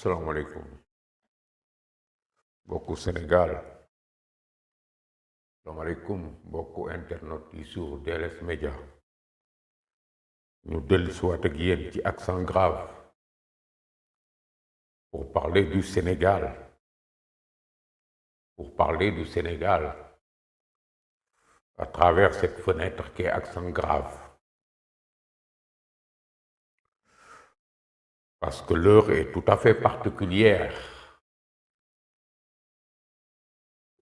Assalamu alaikum. Beaucoup Sénégal. Assalamu alaikum. Beaucoup internautes sur DLS Media. Nous dellusiwaat ak yéen ci accent grave pour parler du Sénégal. Pour parler du Sénégal à travers cette fenêtre qui est accent grave. Parce que l'heure est tout à fait particulière.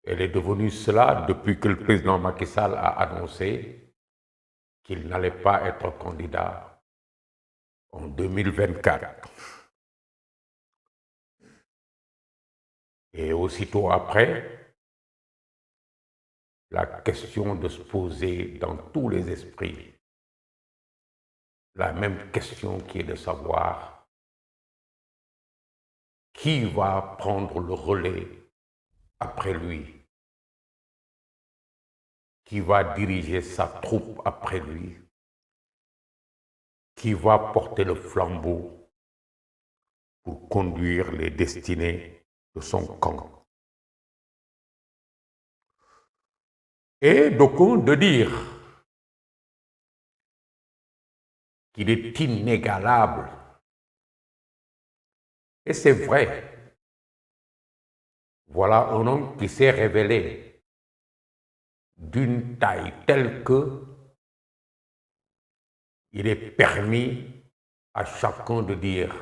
Elle est devenue cela depuis que le président Macky Sall a annoncé qu'il n'allait pas être candidat en 2024. Et aussitôt après, la question de se poser dans tous les esprits, la même question qui est de savoir qui va prendre le relais après lui, qui va diriger sa troupe après lui, qui va porter le flambeau pour conduire les destinées de son camp. Et d'aucuns de dire qu'il est inégalable. Et c'est vrai. Voilà un homme qui s'est révélé d'une taille telle que il est permis à chacun de dire,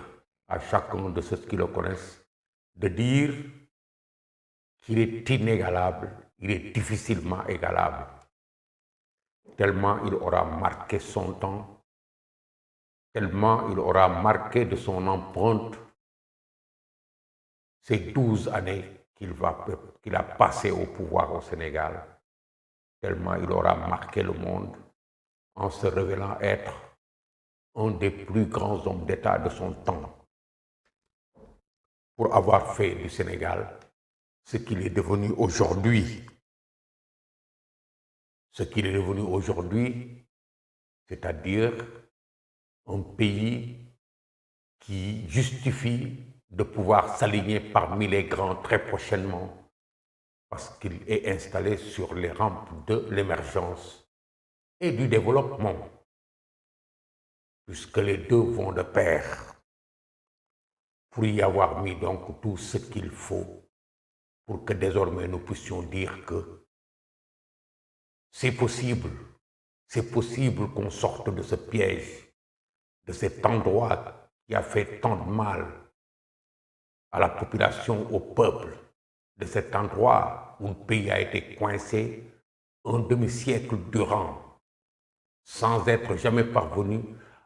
à chacun de ceux qui le connaissent, de dire qu'il est inégalable, il est difficilement égalable, tellement il aura marqué son temps, tellement il aura marqué de son empreinte ces 12 années qu'il a passé au pouvoir au Sénégal, tellement il aura marqué le monde en se révélant être un des plus grands hommes d'État de son temps, pour avoir fait du Sénégal ce qu'il est devenu aujourd'hui. Ce qu'il est devenu aujourd'hui, c'est-à-dire un pays qui justifie de pouvoir s'aligner parmi les grands très prochainement, parce qu'il est installé sur les rampes de l'émergence et du développement, puisque les deux vont de pair, pour y avoir mis donc tout ce qu'il faut pour que désormais nous puissions dire que c'est possible qu'on sorte de ce piège, de cet endroit qui a fait tant de mal à la population, au peuple, de cet endroit où le pays a été coincé un demi-siècle durant, sans être jamais parvenu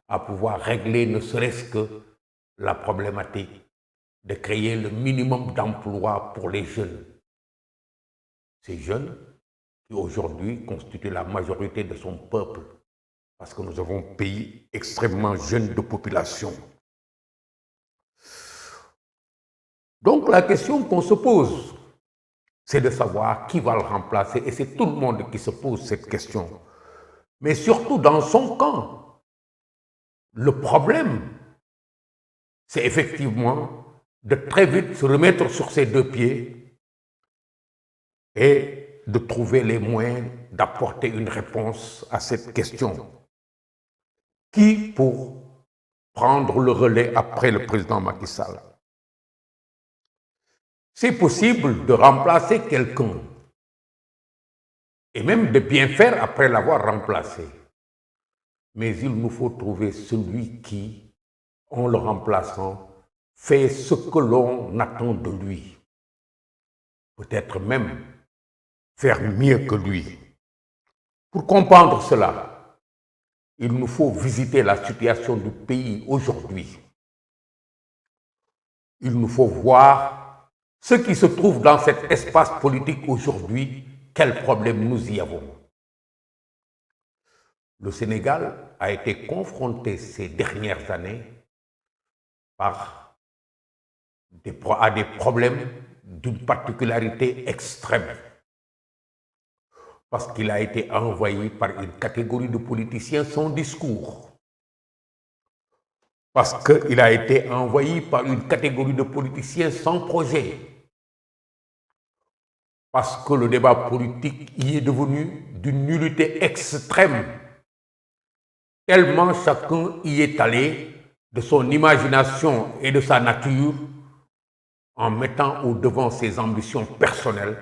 à pouvoir régler ne serait-ce que la problématique de créer le minimum d'emplois pour les jeunes. Ces jeunes qui aujourd'hui constituent la majorité de son peuple, parce que nous avons un pays extrêmement jeune de population. Donc la question qu'on se pose, c'est de savoir qui va le remplacer, et c'est tout le monde qui se pose cette question. Mais surtout dans son camp, le problème, c'est effectivement de très vite se remettre sur ses deux pieds et de trouver les moyens d'apporter une réponse à cette question. Qui pour prendre le relais après le président Macky Sall? C'est possible de remplacer quelqu'un et même de bien faire après l'avoir remplacé. Mais il nous faut trouver celui qui, en le remplaçant, fait ce que l'on attend de lui. Peut-être même faire mieux que lui. Pour comprendre cela, il nous faut visiter la situation du pays aujourd'hui. Il nous faut voir ce qui se trouve dans cet espace politique aujourd'hui, quels problèmes nous y avons. Le Sénégal a été confronté ces dernières années à des problèmes d'une particularité extrême. Parce qu'il a été envoyé par une catégorie de politiciens sans discours. parce qu'il a été envahi par une catégorie de politiciens sans projet, parce que le débat politique y est devenu d'une nullité extrême, tellement chacun y est allé de son imagination et de sa nature en mettant au devant ses ambitions personnelles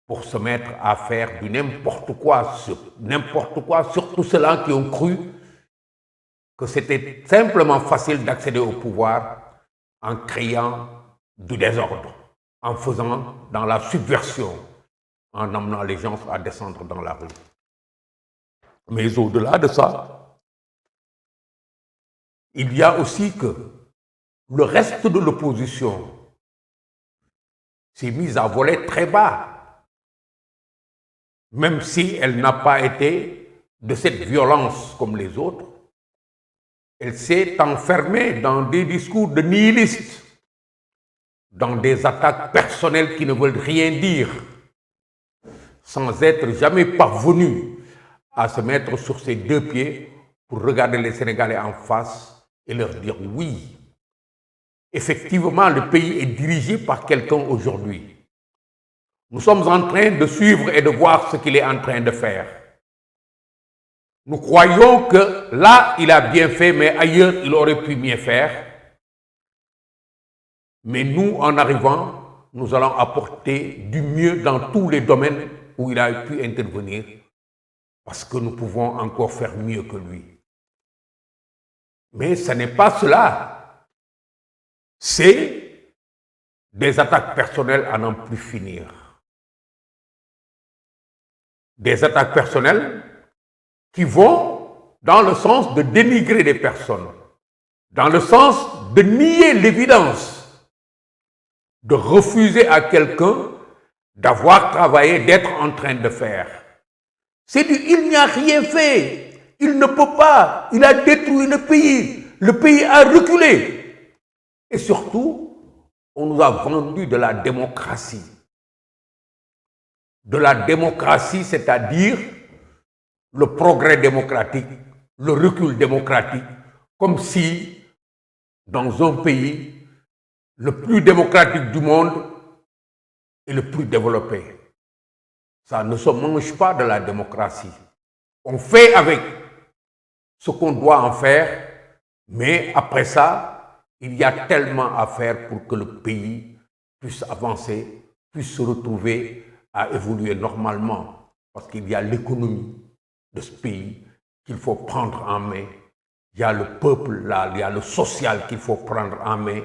pour se mettre à faire du n'importe quoi, surtout ceux-là qui ont cru que c'était simplement facile d'accéder au pouvoir en créant du désordre, en faisant dans la subversion, en amenant les gens à descendre dans la rue. Mais au-delà de ça, il y a aussi que le reste de l'opposition s'est mise à voler très bas, même si elle n'a pas été de cette violence comme les autres. Elle s'est enfermée dans des discours de nihilistes, dans des attaques personnelles qui ne veulent rien dire, sans être jamais parvenue à se mettre sur ses deux pieds pour regarder les Sénégalais en face et leur dire oui, effectivement, le pays est dirigé par quelqu'un aujourd'hui. Nous sommes en train de suivre et de voir ce qu'il est en train de faire. Nous croyons que là, il a bien fait, mais ailleurs, il aurait pu mieux faire. Mais nous, en arrivant, nous allons apporter du mieux dans tous les domaines où il a pu intervenir, parce que nous pouvons encore faire mieux que lui. Mais ce n'est pas cela. C'est des attaques personnelles à n'en plus finir. Des attaques personnelles qui vont dans le sens de dénigrer les personnes, dans le sens de nier l'évidence, de refuser à quelqu'un d'avoir travaillé, d'être en train de faire. C'est du « il n'y a rien fait, il ne peut pas, il a détruit le pays a reculé ». Et surtout, on nous a vendu de la démocratie. De la démocratie, c'est-à-dire le progrès démocratique, le recul démocratique, comme si, dans un pays le plus démocratique du monde et le plus développé, ça ne se mange pas de la démocratie. On fait avec ce qu'on doit en faire, mais après ça, il y a tellement à faire pour que le pays puisse avancer, puisse se retrouver à évoluer normalement, parce qu'il y a l'économie de ce pays qu'il faut prendre en main. Il y a le peuple là, il y a le social qu'il faut prendre en main.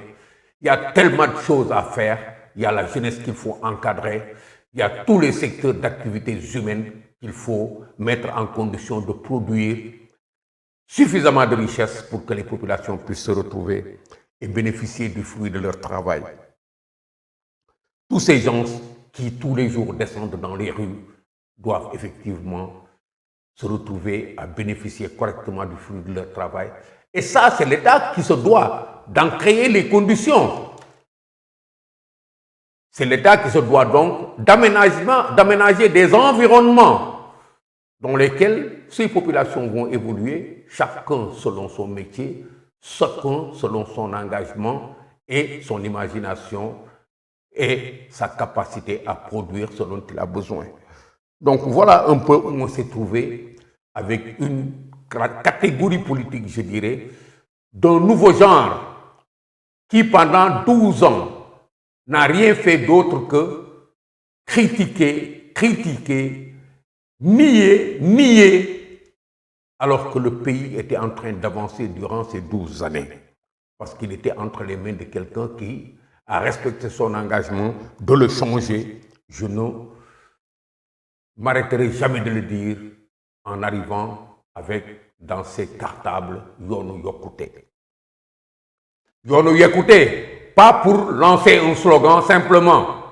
Il y a tellement de choses à faire. Il y a la jeunesse qu'il faut encadrer. Il y a tous les secteurs d'activités humaines qu'il faut mettre en condition de produire suffisamment de richesses pour que les populations puissent se retrouver et bénéficier du fruit de leur travail. Tous ces gens qui tous les jours descendent dans les rues doivent effectivement se retrouver à bénéficier correctement du fruit de leur travail. Et ça, c'est l'État qui se doit d'en créer les conditions. C'est l'État qui se doit donc d'aménager des environnements dans lesquels ces populations vont évoluer, chacun selon son métier, chacun selon son engagement et son imagination et sa capacité à produire ce dont il a besoin. Donc voilà un peu où on s'est trouvé avec une catégorie politique, je dirais, d'un nouveau genre qui pendant 12 ans n'a rien fait d'autre que critiquer, nier, alors que le pays était en train d'avancer durant ces 12 années. Parce qu'il était entre les mains de quelqu'un qui a respecté son engagement de le changer. Je ne m'arrêterai jamais de le dire en arrivant avec dans ses cartables Yoonu Yokkute. Yoonu Yokkute, pas pour lancer un slogan simplement,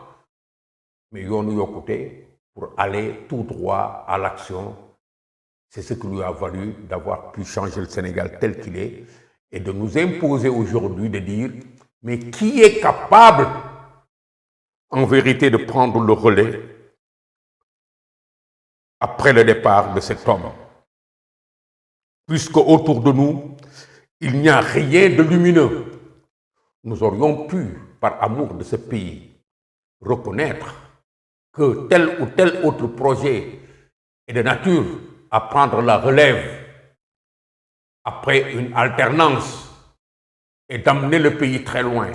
mais Yoonu Yokkute pour aller tout droit à l'action. C'est ce qui lui a valu d'avoir pu changer le Sénégal tel qu'il est et de nous imposer aujourd'hui de dire mais qui est capable en vérité de prendre le relais après le départ de cet homme, puisque autour de nous, il n'y a rien de lumineux. Nous aurions pu, par amour de ce pays, reconnaître que tel ou tel autre projet est de nature à prendre la relève après une alternance et d'amener le pays très loin.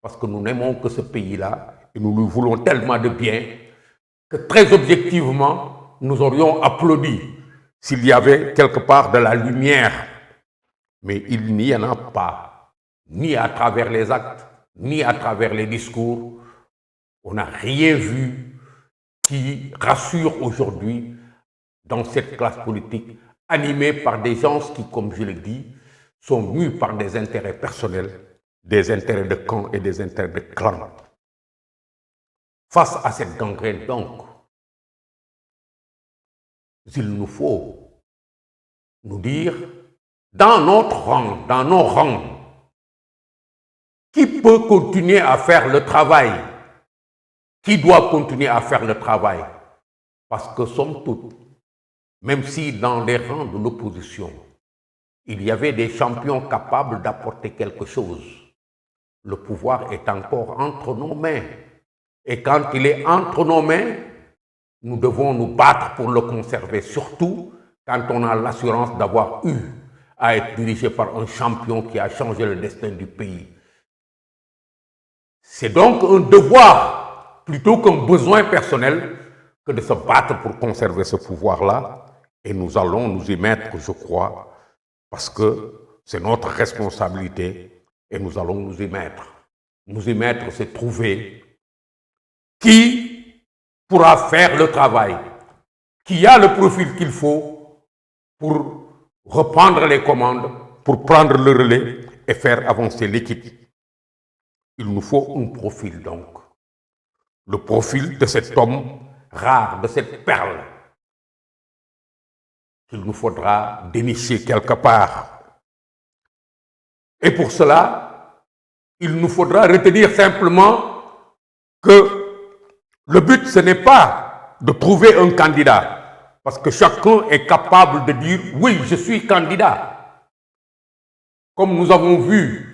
Parce que nous n'aimons que ce pays-là et nous lui voulons tellement de bien que très objectivement, nous aurions applaudi s'il y avait quelque part de la lumière. Mais il n'y en a pas, ni à travers les actes, ni à travers les discours. On n'a rien vu qui rassure aujourd'hui dans cette classe politique animée par des gens qui, comme je l'ai dit, sont mus par des intérêts personnels, des intérêts de camp et des intérêts de clan. Face à cette gangrène, donc, il nous faut nous dire, dans notre rang, dans nos rangs, qui peut continuer à faire le travail? Qui doit continuer à faire le travail? Parce que, somme toute, même si dans les rangs de l'opposition, il y avait des champions capables d'apporter quelque chose, le pouvoir est encore entre nos mains. Et quand il est entre nos mains, nous devons nous battre pour le conserver, surtout quand on a l'assurance d'avoir eu à être dirigé par un champion qui a changé le destin du pays. C'est donc un devoir, plutôt qu'un besoin personnel, que de se battre pour conserver ce pouvoir-là. Et nous allons nous y mettre, je crois, parce que c'est notre responsabilité et nous allons nous y mettre. Nous y mettre, c'est trouver qui pourra faire le travail, qui a le profil qu'il faut pour reprendre les commandes, pour prendre le relais et faire avancer l'équipe. Il nous faut un profil donc, le profil de cet homme rare, de cette perle, qu'il nous faudra dénicher quelque part. Et pour cela, il nous faudra retenir simplement que le but, ce n'est pas de trouver un candidat, parce que chacun est capable de dire « oui, je suis candidat ». Comme nous avons vu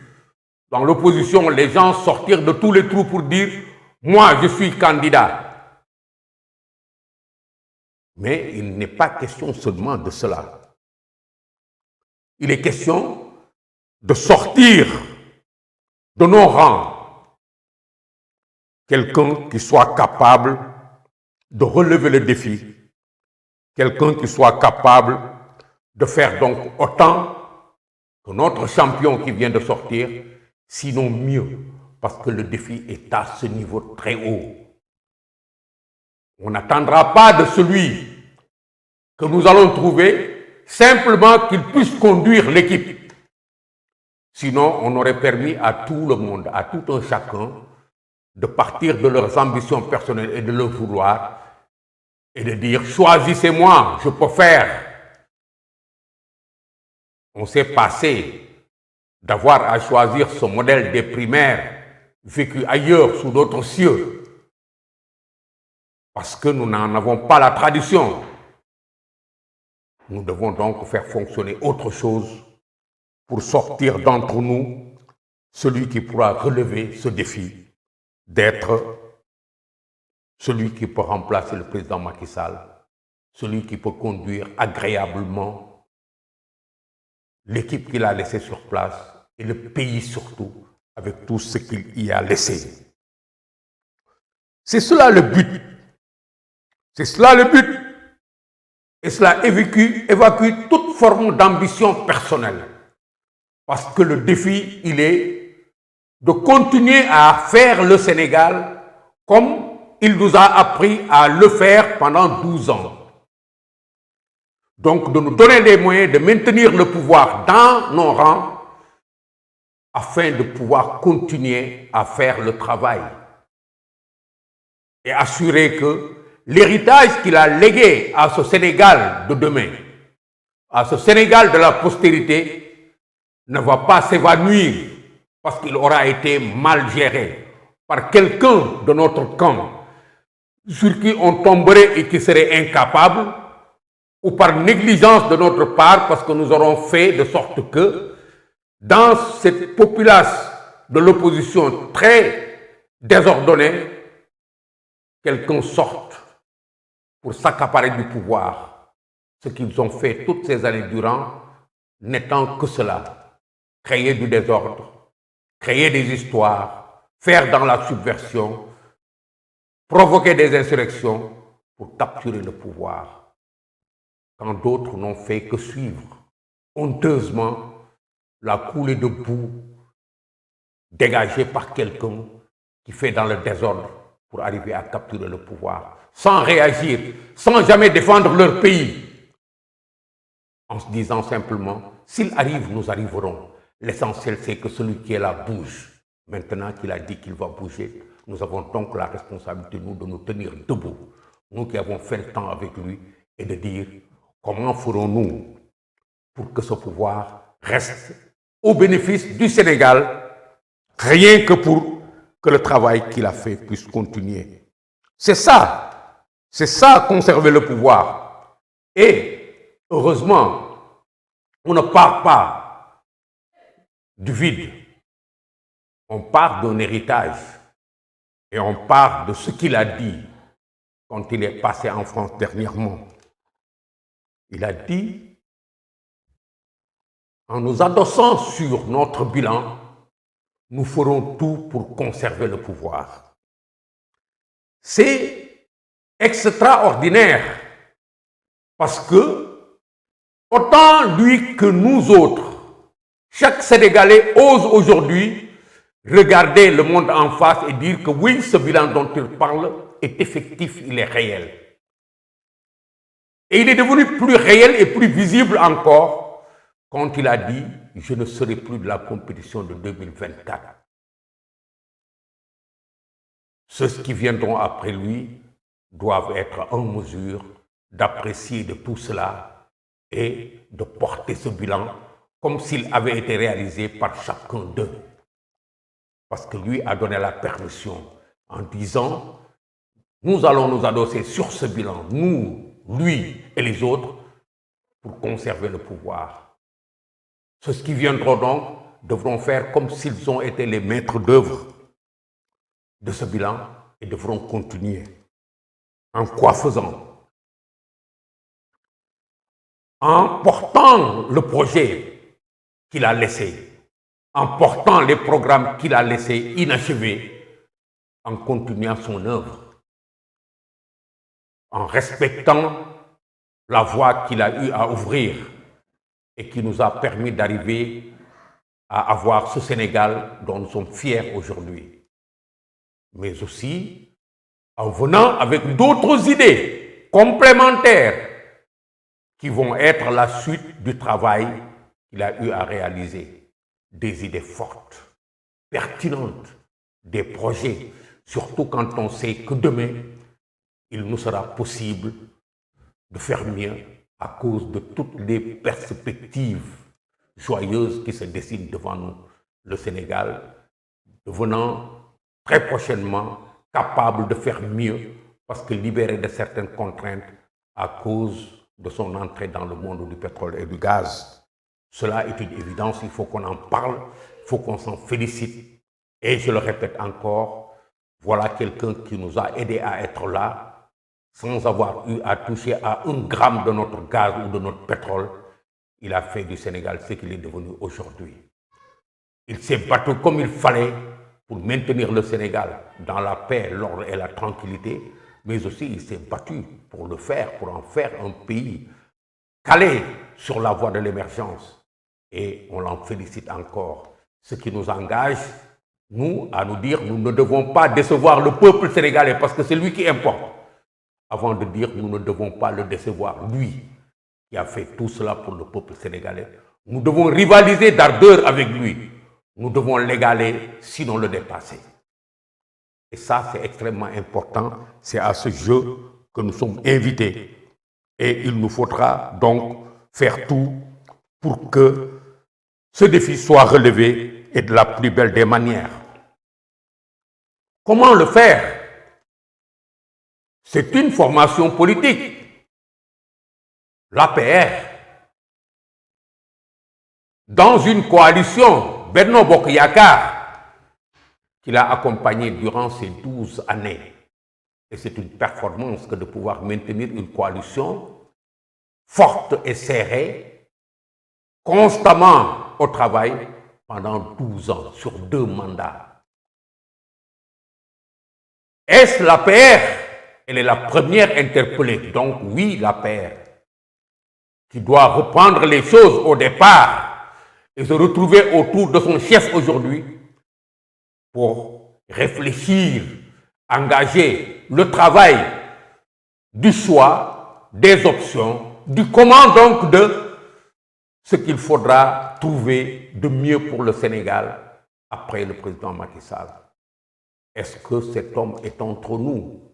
dans l'opposition, les gens sortir de tous les trous pour dire « moi, je suis candidat ». Mais il n'est pas question seulement de cela. Il est question de sortir de nos rangs quelqu'un qui soit capable de relever le défi, quelqu'un qui soit capable de faire donc autant que notre champion qui vient de sortir, sinon mieux, parce que le défi est à ce niveau très haut. On n'attendra pas de celui que nous allons trouver simplement qu'il puisse conduire l'équipe. Sinon, on aurait permis à tout le monde, à tout un chacun, de partir de leurs ambitions personnelles et de leur vouloir et de dire « choisissez-moi, je peux faire ». On s'est passé d'avoir à choisir ce modèle des primaires vécu ailleurs sous d'autres cieux parce que nous n'en avons pas la tradition. Nous devons donc faire fonctionner autre chose pour sortir d'entre nous celui qui pourra relever ce défi d'être celui qui peut remplacer le président Macky Sall, celui qui peut conduire agréablement l'équipe qu'il a laissée sur place et le pays surtout, avec tout ce qu'il y a laissé. C'est cela le but. C'est cela le but. Et cela évacue toute forme d'ambition personnelle. Parce que le défi, il est de continuer à faire le Sénégal comme il nous a appris à le faire pendant 12 ans. Donc de nous donner les moyens de maintenir le pouvoir dans nos rangs afin de pouvoir continuer à faire le travail et assurer que l'héritage qu'il a légué à ce Sénégal de demain, à ce Sénégal de la postérité, ne va pas s'évanouir parce qu'il aura été mal géré par quelqu'un de notre camp sur qui on tomberait et qui serait incapable, ou par négligence de notre part parce que nous aurons fait de sorte que dans cette populace de l'opposition très désordonnée, quelqu'un sorte pour s'accaparer du pouvoir. Ce qu'ils ont fait toutes ces années durant n'étant que cela: créer du désordre, créer des histoires, faire dans la subversion, provoquer des insurrections pour capturer le pouvoir, quand d'autres n'ont fait que suivre honteusement la coulée de boue dégagée par quelqu'un qui fait dans le désordre pour arriver à capturer le pouvoir, sans réagir, sans jamais défendre leur pays, en se disant simplement: s'il arrive, nous arriverons. L'essentiel, c'est que celui qui est là bouge. Maintenant qu'il a dit qu'il va bouger, nous avons donc la responsabilité, nous, de nous tenir debout, nous qui avons fait le temps avec lui, et de dire: comment ferons-nous pour que ce pouvoir reste au bénéfice du Sénégal, rien que pour que le travail qu'il a fait puisse continuer. C'est ça, conserver le pouvoir. Et heureusement, on ne part pas du vide, on part d'un héritage et on part de ce qu'il a dit quand il est passé en France dernièrement. Il a dit, en nous adossant sur notre bilan, nous ferons tout pour conserver le pouvoir. C'est extraordinaire parce que, autant lui que nous autres, chaque Sénégalais ose aujourd'hui regarder le monde en face et dire que oui, ce bilan dont il parle est effectif, il est réel. Et il est devenu plus réel et plus visible encore quand il a dit: je ne serai plus de la compétition de 2024. Ceux qui viendront après lui doivent être en mesure d'apprécier de tout cela et de porter ce bilan comme s'il avait été réalisé par chacun d'eux. Parce que lui a donné la permission en disant: nous allons nous adosser sur ce bilan, nous, lui et les autres, pour conserver le pouvoir. Ceux qui viendront donc devront faire comme s'ils ont été les maîtres d'œuvre de ce bilan et devront continuer. En quoi faisant? En portant le projet qu'il a laissé, en portant les programmes qu'il a laissés inachevés, en continuant son œuvre, en respectant la voie qu'il a eu à ouvrir et qui nous a permis d'arriver à avoir ce Sénégal dont nous sommes fiers aujourd'hui. Mais aussi en venant avec d'autres idées complémentaires qui vont être la suite du travail qu'il a eu à réaliser. Des idées fortes, pertinentes, des projets, surtout quand on sait que demain, il nous sera possible de faire mieux à cause de toutes les perspectives joyeuses qui se dessinent devant nous. Le Sénégal devenant très prochainement capable de faire mieux parce que libéré de certaines contraintes à cause de son entrée dans le monde du pétrole et du gaz. Cela est une évidence, il faut qu'on en parle, il faut qu'on s'en félicite. Et je le répète encore, voilà quelqu'un qui nous a aidés à être là, sans avoir eu à toucher à 1 gramme de notre gaz ou de notre pétrole. Il a fait du Sénégal ce qu'il est devenu aujourd'hui. Il s'est battu comme il fallait pour maintenir le Sénégal dans la paix, l'ordre et la tranquillité, mais aussi il s'est battu pour le faire, pour en faire un pays calé sur la voie de l'émergence. Et on l'en félicite encore. Ce qui nous engage, nous, à nous dire: nous ne devons pas décevoir le peuple sénégalais parce que c'est lui qui importe. Avant de dire: nous ne devons pas le décevoir, lui, qui a fait tout cela pour le peuple sénégalais. Nous devons rivaliser d'ardeur avec lui. Nous devons l'égaler, sinon le dépasser. Et ça, c'est extrêmement important. C'est à ce jeu que nous sommes invités. Et il nous faudra donc faire tout pour que ce défi soit relevé et de la plus belle des manières. Comment le faire? C'est une formation politique. L'APR dans une coalition, Benno Bokk Yakaar, qu'il a accompagné durant ces 12 années. Et c'est une performance que de pouvoir maintenir une coalition forte et serrée, constamment au travail, pendant 12 ans, sur 2 mandats. Est-ce l'APR? Elle est la première interpellée. Donc oui, l'APR, qui doit reprendre les choses au départ et se retrouver autour de son chef aujourd'hui pour réfléchir, engager le travail du choix, des options, du comment donc de ce qu'il faudra trouver de mieux pour le Sénégal après le président Macky Sall. Est-ce que cet homme est entre nous?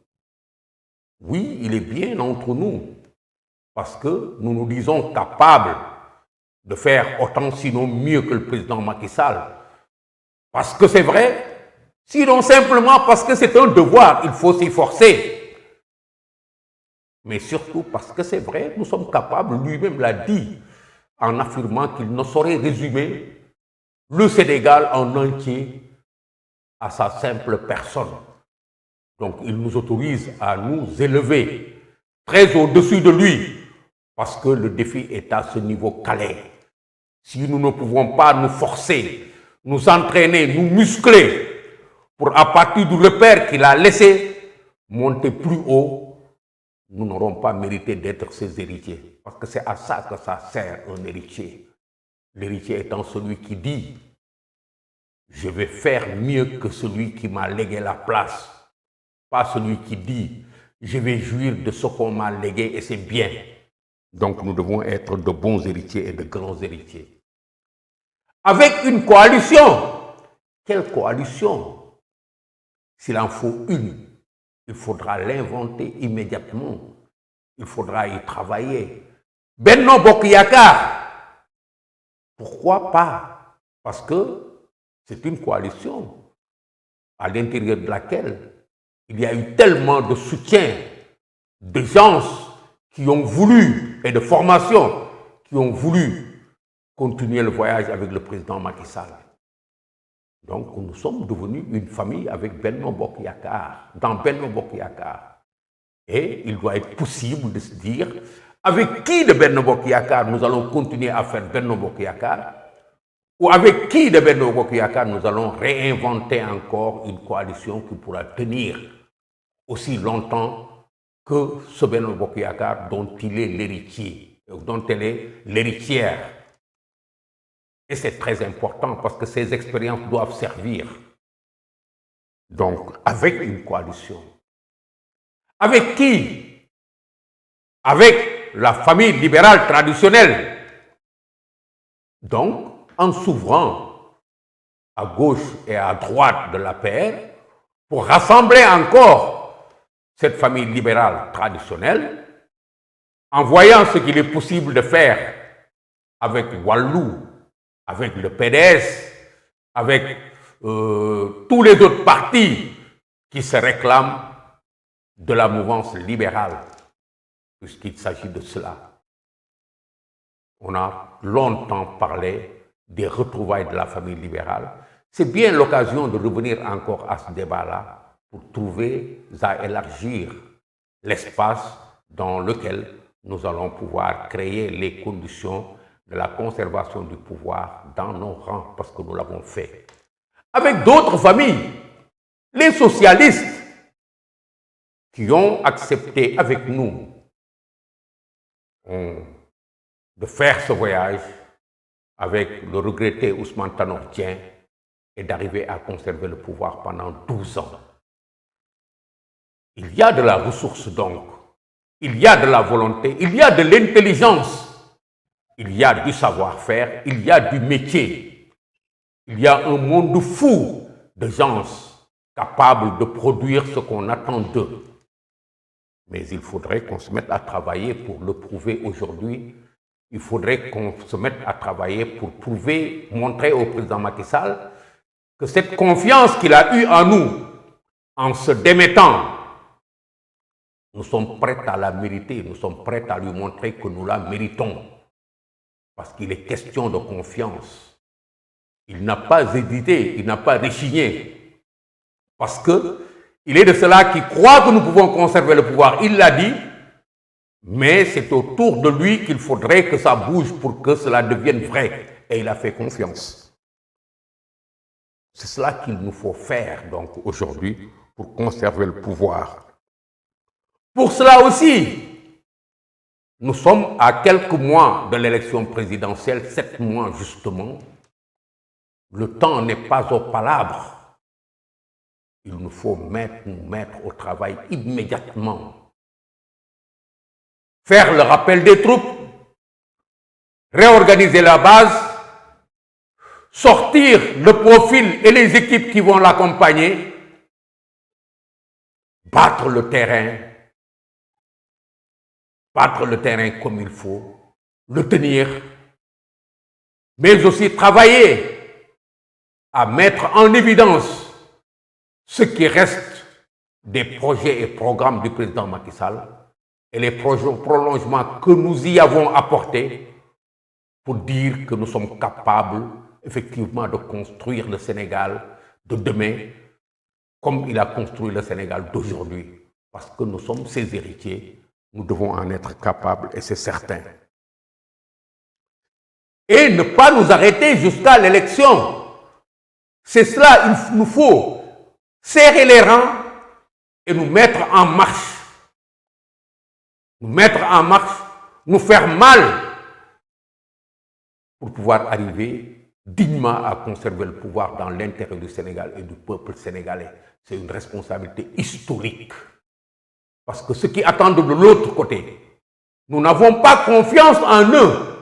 Oui, il est bien entre nous, parce que nous nous disons capables de faire autant, sinon mieux que le président Macky Sall. Parce que c'est vrai, sinon simplement parce que c'est un devoir, il faut s'y forcer. Mais surtout parce que c'est vrai, nous sommes capables, lui-même l'a dit, en affirmant qu'il ne saurait résumer le Sénégal en entier à sa simple personne. Donc il nous autorise à nous élever très au-dessus de lui, parce que le défi est à ce niveau calé. Si nous ne pouvons pas nous forcer, nous entraîner, nous muscler, pour à partir du repère qu'il a laissé, monter plus haut, nous n'aurons pas mérité d'être ses héritiers. Parce que c'est à ça que ça sert un héritier. L'héritier étant celui qui dit « Je vais faire mieux que celui qui m'a légué la place ». Pas celui qui dit « Je vais jouir de ce qu'on m'a légué et c'est bien ». Donc nous devons être de bons héritiers et de grands héritiers. Avec une coalition. Quelle coalition? S'il en faut une, il faudra l'inventer immédiatement. Il faudra y travailler. Benno Bokk Yakaar, pourquoi pas? Parce que c'est une coalition à l'intérieur de laquelle il y a eu tellement de soutien de gens qui ont voulu, et de formations qui ont voulu continuer le voyage avec le président Macky Sall. Donc nous sommes devenus une famille avec Benno Bokk Yakaar, dans Benno Bokk Yakaar. Et il doit être possible de se dire avec qui de Benno Bokk Yakaar nous allons continuer à faire Benno Bokk Yakaar, ou avec qui de Benno Bokk Yakaar nous allons réinventer encore une coalition qui pourra tenir aussi longtemps que ce Benno Bokk Yakaar dont il est l'héritier, dont elle est l'héritière. Et c'est très important parce que ces expériences doivent servir. Donc, avec une coalition. Avec qui? Avec la famille libérale traditionnelle. Donc, en s'ouvrant à gauche et à droite de l'APR pour rassembler encore cette famille libérale traditionnelle, en voyant ce qu'il est possible de faire avec Wallou, avec le PDS, avec tous les autres partis qui se réclament de la mouvance libérale, puisqu'il s'agit de cela. On a longtemps parlé des retrouvailles de la famille libérale. C'est bien l'occasion de revenir encore à ce débat-là pour trouver à élargir l'espace dans lequel nous allons pouvoir créer les conditions de la conservation du pouvoir dans nos rangs, parce que nous l'avons fait. Avec d'autres familles, les socialistes, qui ont accepté avec nous de faire ce voyage avec le regretté Ousmane Tanor Dieng et d'arriver à conserver le pouvoir pendant 12 ans. Il y a de la ressource donc, il y a de la volonté, il y a de l'intelligence, il y a du savoir-faire, il y a du métier. Il y a un monde fou de gens capables de produire ce qu'on attend d'eux. Mais il faudrait qu'on se mette à travailler pour le prouver aujourd'hui. Il faudrait qu'on se mette à travailler pour prouver, montrer au président Macky Sall que cette confiance qu'il a eue en nous, en se démettant, nous sommes prêts à la mériter, nous sommes prêts à lui montrer que nous la méritons. parce qu'il est question de confiance. Il n'a pas hésité, il n'a pas rechigné, parce qu'il est de ceux-là qui croient que nous pouvons conserver le pouvoir. Il l'a dit, mais c'est autour de lui qu'il faudrait que ça bouge pour que cela devienne vrai. Et il a fait confiance. C'est cela qu'il nous faut faire donc aujourd'hui pour conserver le pouvoir. Pour cela aussi, nous sommes à quelques mois de l'élection présidentielle, 7 mois justement. Le temps n'est pas aux palabres. Il nous faut nous mettre au travail immédiatement. Faire le rappel des troupes, réorganiser la base, sortir le profil et les équipes qui vont l'accompagner, battre le terrain comme il faut, le tenir, mais aussi travailler à mettre en évidence ce qui reste des projets et programmes du président Macky Sall et les prolongements que nous y avons apportés pour dire que nous sommes capables effectivement de construire le Sénégal de demain comme il a construit le Sénégal d'aujourd'hui. Parce que nous sommes ses héritiers, nous devons en être capables et c'est certain. Et ne pas nous arrêter jusqu'à l'élection. C'est cela, il nous faut serrer les rangs et nous mettre en marche. Nous mettre en marche, nous faire mal pour pouvoir arriver dignement à conserver le pouvoir dans l'intérêt du Sénégal et du peuple sénégalais. C'est une responsabilité historique. Parce que ceux qui attendent de l'autre côté, nous n'avons pas confiance en eux.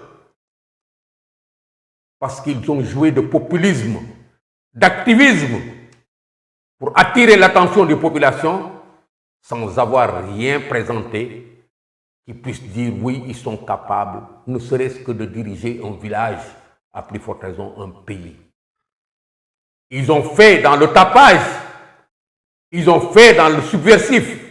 Parce qu'ils ont joué de populisme, d'activisme, pour attirer l'attention des populations, sans avoir rien présenté qui puisse dire oui, ils sont capables, ne serait-ce que de diriger un village, à plus forte raison un pays. Ils ont fait dans le tapage, ils ont fait dans le subversif,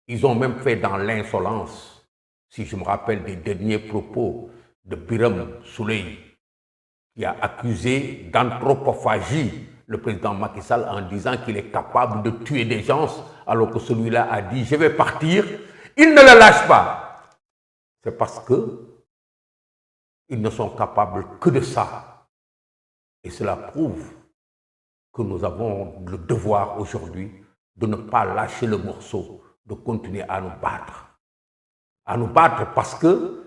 ils ont même fait dans l'insolence. Si je me rappelle des derniers propos de Birame Souleye, qui a accusé d'anthropophagie le président Macky Sall en disant qu'il est capable de tuer des gens, alors que celui-là a dit « je vais partir », il ne le lâche pas. C'est parce que ils ne sont capables que de ça. Et cela prouve que nous avons le devoir aujourd'hui de ne pas lâcher le morceau, de continuer à nous battre. À nous battre parce que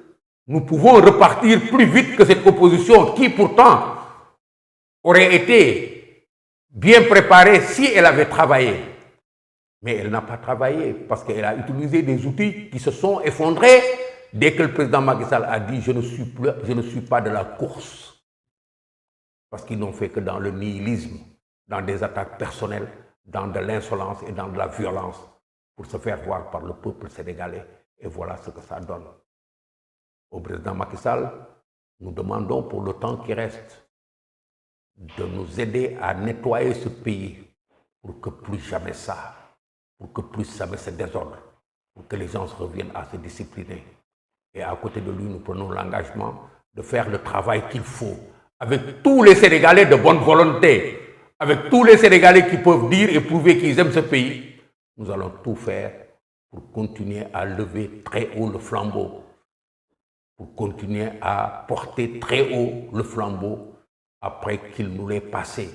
nous pouvons repartir plus vite que cette opposition qui pourtant aurait été bien préparée si elle avait travaillé. Mais elle n'a pas travaillé parce qu'elle a utilisé des outils qui se sont effondrés dès que le président Macky Sall a dit « je ne suis pas de la course ». Parce qu'ils n'ont fait que dans le nihilisme, dans des attaques personnelles, dans de l'insolence et dans de la violence pour se faire voir par le peuple sénégalais. Et voilà ce que ça donne. Au président Macky Sall, nous demandons pour le temps qui reste de nous aider à nettoyer ce pays pour que plus jamais ça, pour que plus jamais ce désordre, pour que les gens reviennent à se discipliner. Et à côté de lui, nous prenons l'engagement de faire le travail qu'il faut, avec tous les Sénégalais de bonne volonté, avec tous les Sénégalais qui peuvent dire et prouver qu'ils aiment ce pays. Nous allons tout faire pour continuer à lever très haut le flambeau, pour continuer à porter très haut le flambeau après qu'il nous l'ait passé,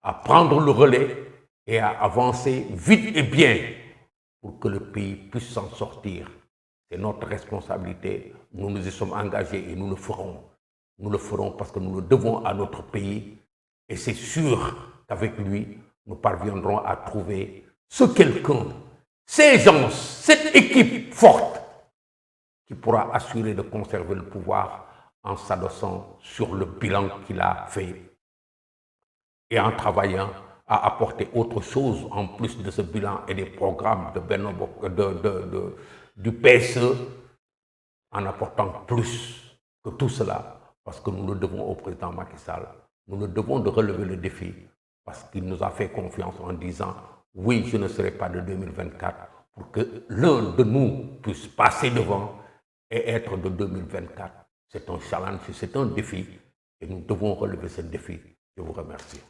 à prendre le relais et à avancer vite et bien pour que le pays puisse s'en sortir. C'est notre responsabilité, nous nous y sommes engagés et nous le ferons. Nous le ferons parce que nous le devons à notre pays et c'est sûr qu'avec lui, nous parviendrons à trouver ce quelqu'un, ces gens, cette équipe forte qui pourra assurer de conserver le pouvoir en s'adossant sur le bilan qu'il a fait et en travaillant à apporter autre chose en plus de ce bilan et des programmes du PSE, en apportant plus que tout cela, parce que nous le devons au président Macky Sall. Nous le devons de relever le défi, parce qu'il nous a fait confiance en disant « oui, je ne serai pas de 2024 » pour que l'un de nous puisse passer devant et être de 2024. C'est un challenge, c'est un défi et nous devons relever ce défi. Je vous remercie.